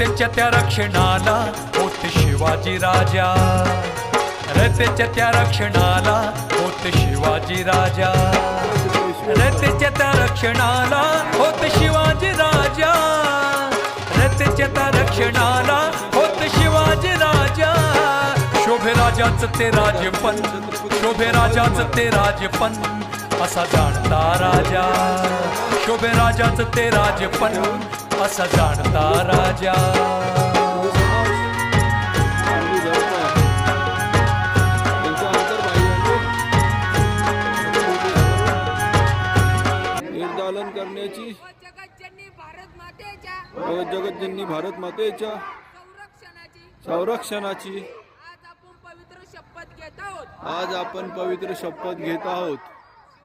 रयतेच्या त्या रक्षणाला होते शिवाजी राजा, रयतेच्या त्या रक्षणाला होते शिवाजी राजा, रयतेच्या त्या रक्षणाला होते शिवाजी राजा, रयतेच्या त्या रक्षणाला होते शिवाजी राजा. शोभे राजाचं ते राजपण, शोभे राजाचं ते राजपण असा जाणता राजा, शोभे राजाचं ते राजपण असा जाणता राजा. निर्दालन करण्याची जगतजननी भारत मातेच्या संरक्षणाची आज आपण पवित्र शपथ घेत आहोत. आज आपण पवित्र शपथ घेत आहोत.